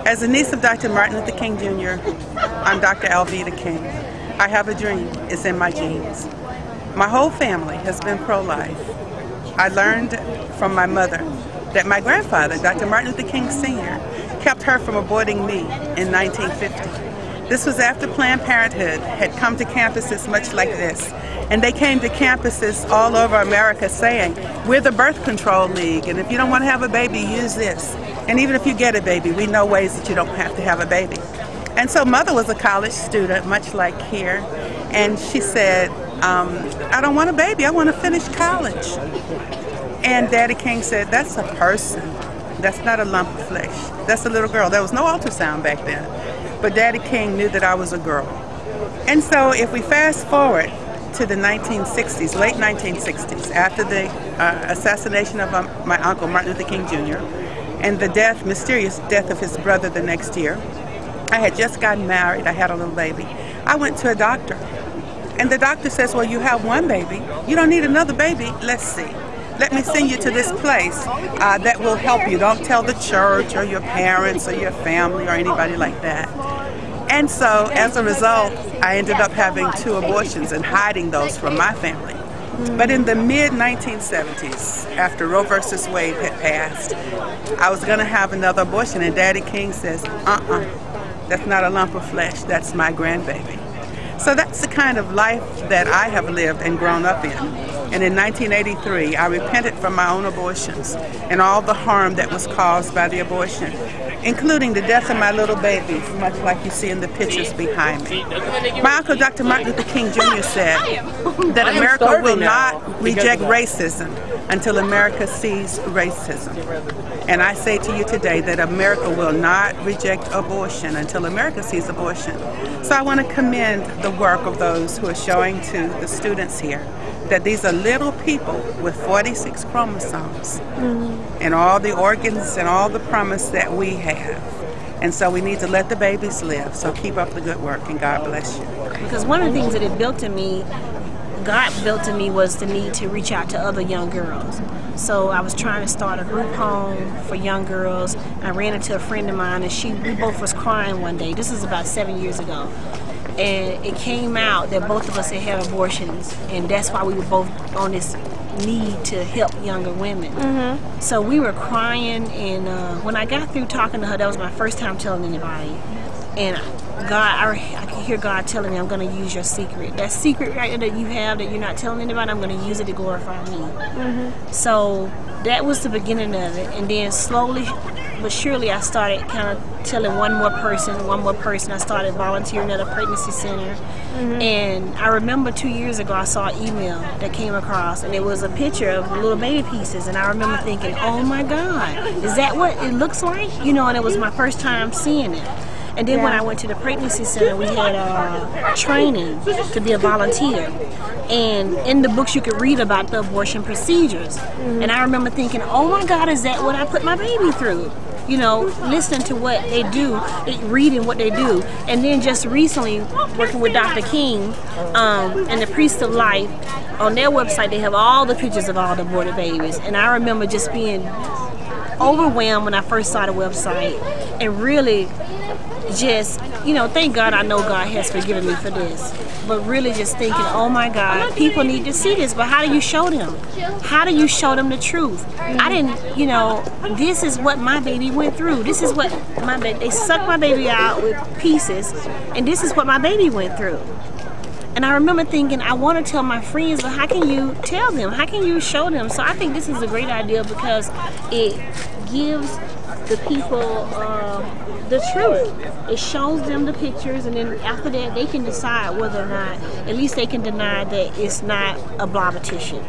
As a niece of Dr. Martin Luther King Jr., I'm Dr. Alveda King. I have a dream. It's in my genes. My whole family has been pro-life. I learned from my mother that my grandfather, Dr. Martin Luther King Sr., kept her from aborting me in 1950. This was after Planned Parenthood had come to campuses much like this. And they came to campuses all over America saying, we're the birth control league, and if you don't want to have a baby, use this. And even if you get a baby, we know ways that you don't have to have a baby. And so mother was a college student, much like here, and she said, I don't want a baby, I want to finish college. And Daddy King said, that's a person. That's not a lump of flesh. That's a little girl. There was no ultrasound back then. But Daddy King knew that I was a girl. And so if we fast forward to the 1960s, late 1960s, after the assassination of my uncle, Martin Luther King Jr., and the mysterious death of his brother the next year, I had just gotten married, I had a little baby. I went to a doctor, and the doctor says, well, you have one baby, you don't need another baby, let's see. Let me send you to this place that will help you. Don't tell the church or your parents or your family or anybody like that. And so, as a result, I ended up having 2 abortions and hiding those from my family. But in the mid-1970s, after Roe versus Wade had passed, I was going to have another abortion, and Daddy King says, that's not a lump of flesh, that's my grandbaby. So that's the kind of life that I have lived and grown up in. And in 1983, I repented from my own abortions and all the harm that was caused by the abortion, including the death of my little babies, much like you see in the pictures behind me. My uncle, Dr. Martin Luther King Jr. said that America will not reject racism until America sees racism. And I say to you today that America will not reject abortion until America sees abortion. So I want to commend the work of those who are showing to the students here that these are little people with 46 chromosomes and all the organs and all the promise that we have. And so we need to let the babies live. So keep up the good work, and God bless you. Because one of the things that it built in me, God built in me, was the need to reach out to other young girls. So I was trying to start a group home for young girls. I ran into a friend of mine, and we both was crying one day. This is about 7 years ago. And it came out that both of us had abortions, and that's why we were both on this need to help younger women. So we were crying, and when I got through talking to her, that was my first time telling anybody. And I could hear God telling me, I'm going to use your secret. That secret right there that you have that you're not telling anybody, I'm going to use it to glorify me. So that was the beginning of it. And then slowly but surely I started kind of telling one more person. I started volunteering at a pregnancy center. And I remember 2 years ago I saw an email that came across, and it was a picture of little baby pieces, and I remember thinking, oh my God, is that what it looks like? You know, and it was my first time seeing it. And then when I went to the pregnancy center, we had training to be a volunteer. And in the books you could read about the abortion procedures. And I remember thinking, oh my God, is that what I put my baby through? You know, listening to what they do, reading what they do. And then just recently, working with Dr. King and the Priest of Life, on their website they have all the pictures of all the aborted babies. And I remember just being overwhelmed when I first saw the website, and really just, you know, thank God I know God has forgiven me for this. But really just thinking, oh my God, people need to see this, but how do you show them? How do you show them the truth? I didn't, you know, this is what my baby went through. This is what they sucked my baby out with pieces, and this is what my baby went through. And I remember thinking, I want to tell my friends, but how can you tell them? How can you show them? So I think this is a great idea because it gives the people the truth. It shows them the pictures, and then after that they can decide whether or not, at least they can deny that it's not a blob of tissue.